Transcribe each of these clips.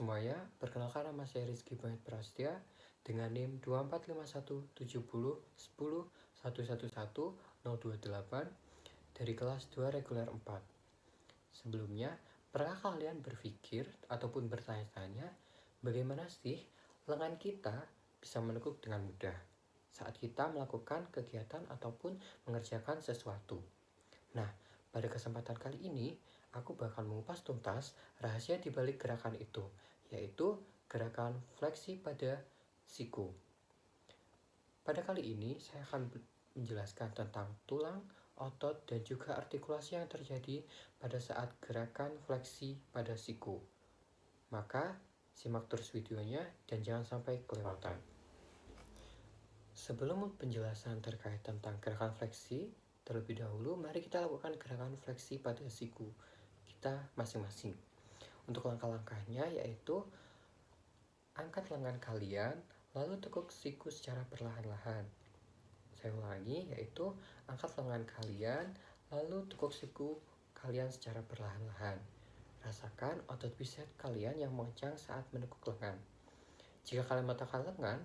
semuanya, perkenalkan nama saya Rizky Bangit Prasetya dengan NIM 24517010111028 dari kelas 2 reguler 4. Sebelumnya, pernah kalian berpikir ataupun bertanya-tanya bagaimana sih lengan kita bisa menekuk dengan mudah saat kita melakukan kegiatan ataupun mengerjakan sesuatu? Nah, pada kesempatan kali ini, aku bakal mengupas tuntas rahasia di balik gerakan itu, yaitu gerakan fleksi pada siku. Pada kali ini, saya akan menjelaskan tentang tulang, otot, dan juga artikulasi yang terjadi pada saat gerakan fleksi pada siku. Maka, simak terus videonya dan jangan sampai kelewatan. Sebelum penjelasan terkait tentang gerakan fleksi, terlebih dahulu mari kita lakukan gerakan fleksi pada siku kita masing-masing. Untuk langkah-langkahnya yaitu angkat lengan kalian, lalu tekuk siku secara perlahan-lahan. Saya ulangi, yaitu angkat lengan kalian, lalu tekuk siku kalian secara perlahan-lahan. Rasakan otot bicep kalian yang mengencang saat menekuk lengan. Jika kalian meletakkan lengan,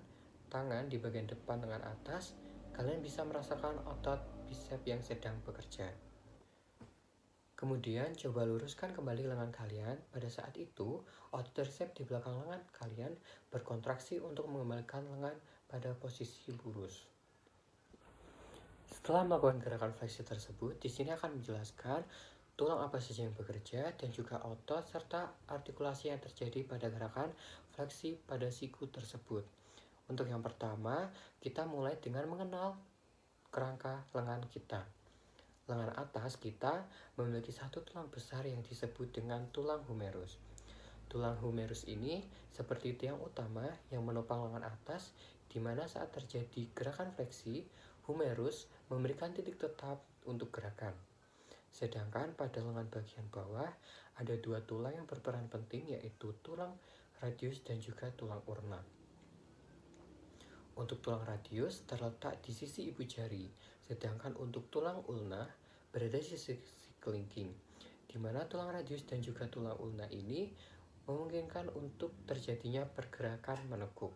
tangan di bagian depan lengan atas, kalian bisa merasakan otot bicep yang sedang bekerja. Kemudian coba luruskan kembali lengan kalian. Pada saat itu, otot tricep di belakang lengan kalian berkontraksi untuk mengembalikan lengan pada posisi lurus. Setelah melakukan gerakan fleksi tersebut, di sini akan menjelaskan tulang apa saja yang bekerja dan juga otot serta artikulasi yang terjadi pada gerakan fleksi pada siku tersebut. Untuk yang pertama, kita mulai dengan mengenal kerangka lengan kita. Lengan atas kita memiliki satu tulang besar yang disebut dengan tulang humerus. Tulang humerus ini seperti tiang utama yang menopang lengan atas, di mana saat terjadi gerakan fleksi, humerus memberikan titik tetap untuk gerakan. Sedangkan pada lengan bagian bawah ada dua tulang yang berperan penting, yaitu tulang radius dan juga tulang ulna. Untuk tulang radius terletak di sisi ibu jari, sedangkan untuk tulang ulna berada di sisi kelingking, di mana tulang radius dan juga tulang ulna ini memungkinkan untuk terjadinya pergerakan menekuk.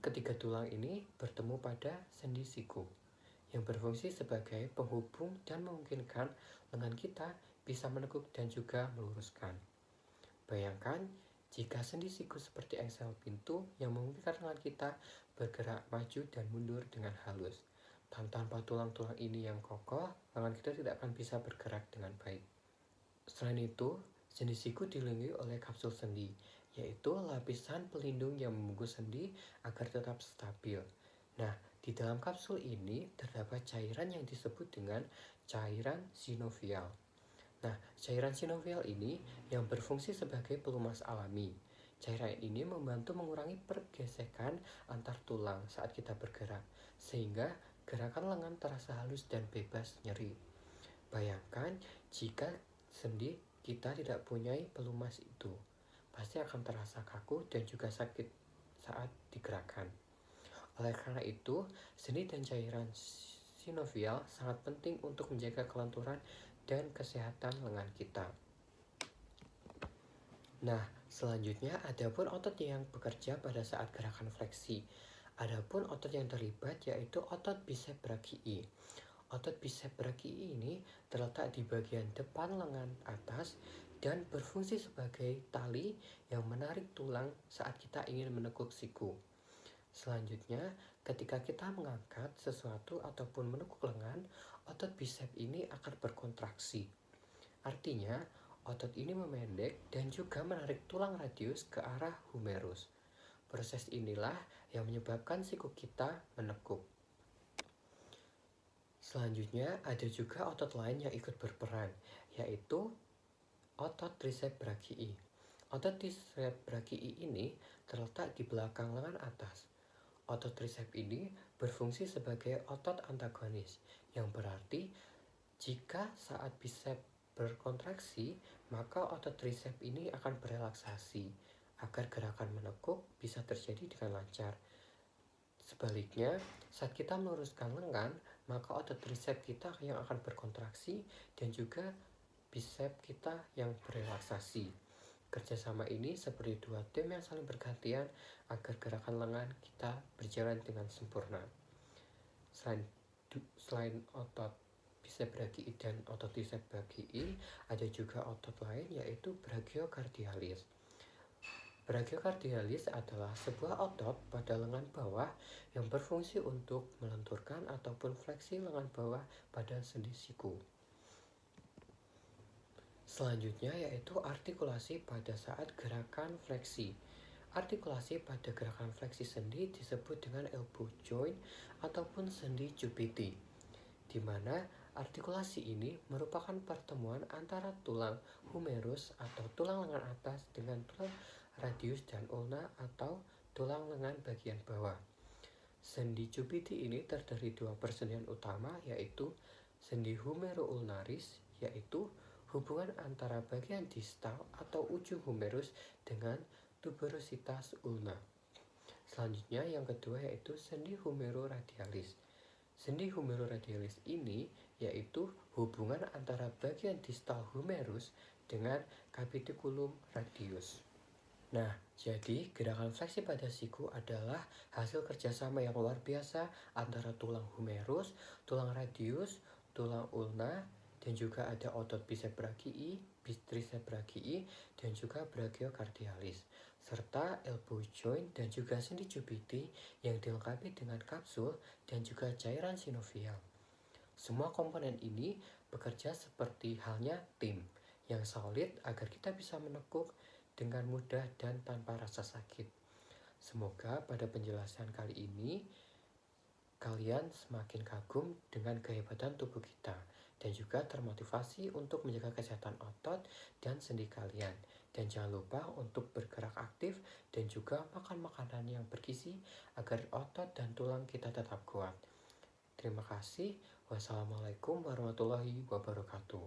Ketiga tulang ini bertemu pada sendi siku, yang berfungsi sebagai penghubung dan memungkinkan lengan kita bisa menekuk dan juga meluruskan. Bayangkan jika sendi siku seperti engsel pintu yang memungkinkan lengan kita bergerak maju dan mundur dengan halus. Tanpa tulang-tulang ini yang kokoh, lengan kita tidak akan bisa bergerak dengan baik. Selain itu, sendi siku dilindungi oleh kapsul sendi, yaitu lapisan pelindung yang membungkus sendi agar tetap stabil. Nah, di dalam kapsul ini terdapat cairan yang disebut dengan cairan sinovial. Nah, cairan sinovial ini yang berfungsi sebagai pelumas alami. Cairan ini membantu mengurangi pergesekan antar tulang saat kita bergerak, sehingga gerakan lengan terasa halus dan bebas nyeri. Bayangkan jika sendi kita tidak punya pelumas itu, pasti akan terasa kaku dan juga sakit saat digerakkan. Oleh karena itu, sendi dan cairan sinovial sangat penting untuk menjaga kelenturan dan kesehatan lengan kita. Nah, selanjutnya adapun otot yang bekerja pada saat gerakan fleksi. Adapun otot yang terlibat yaitu otot bicep brachii. Otot bicep brachii ini terletak di bagian depan lengan atas dan berfungsi sebagai tali yang menarik tulang saat kita ingin menekuk siku. Selanjutnya, ketika kita mengangkat sesuatu ataupun menekuk lengan, otot bicep ini akan berkontraksi. Artinya, otot ini memendek dan juga menarik tulang radius ke arah humerus. Proses inilah yang menyebabkan siku kita menekuk. Selanjutnya, ada juga otot lain yang ikut berperan, yaitu otot tricep brachii. Otot tricep brachii ini terletak di belakang lengan atas. Otot tricep ini berfungsi sebagai otot antagonis, yang berarti jika saat bicep berkontraksi, maka otot tricep ini akan berelaksasi agar gerakan menekuk bisa terjadi dengan lancar. Sebaliknya, saat kita meluruskan lengan, maka otot tricep kita yang akan berkontraksi dan juga bicep kita yang berelaksasi. Kerjasama ini seperti dua tim yang saling bergantian agar gerakan lengan kita berjalan dengan sempurna. Selain otot bicep brachii dan otot tricep brachii, ada juga otot lain yaitu brachiocardialis. Brachiocardialis adalah sebuah otot pada lengan bawah yang berfungsi untuk melenturkan ataupun fleksi lengan bawah pada sendi siku. Selanjutnya yaitu artikulasi pada saat gerakan fleksi. Artikulasi pada gerakan fleksi sendi disebut dengan elbow joint ataupun sendi jupiti, di mana artikulasi ini merupakan pertemuan antara tulang humerus atau tulang lengan atas dengan tulang radius dan ulna atau tulang lengan bagian bawah. Sendi jupiti ini terdiri dua persendian utama, yaitu sendi humero-ulnaris, yaitu hubungan antara bagian distal atau ujung humerus dengan tuberositas ulna. Selanjutnya yang kedua yaitu sendi humero-radialis. Sendi humero-radialis ini yaitu hubungan antara bagian distal humerus dengan capiticulum radius. Nah, jadi gerakan fleksi pada siku adalah hasil kerjasama yang luar biasa antara tulang humerus, tulang radius, tulang ulna, dan juga ada otot bicep brachii, tricep brachii, dan juga brachiocardialis, serta elbow joint dan juga sendi jupiti yang dilengkapi dengan kapsul dan juga cairan sinovial. Semua komponen ini bekerja seperti halnya tim yang solid agar kita bisa menekuk dengan mudah dan tanpa rasa sakit. Semoga pada penjelasan kali ini kalian semakin kagum dengan kehebatan tubuh kita dan juga termotivasi untuk menjaga kesehatan otot dan sendi kalian. Dan jangan lupa untuk bergerak aktif dan juga makan makanan yang bergizi agar otot dan tulang kita tetap kuat. Terima kasih. Wassalamualaikum warahmatullahi wabarakatuh.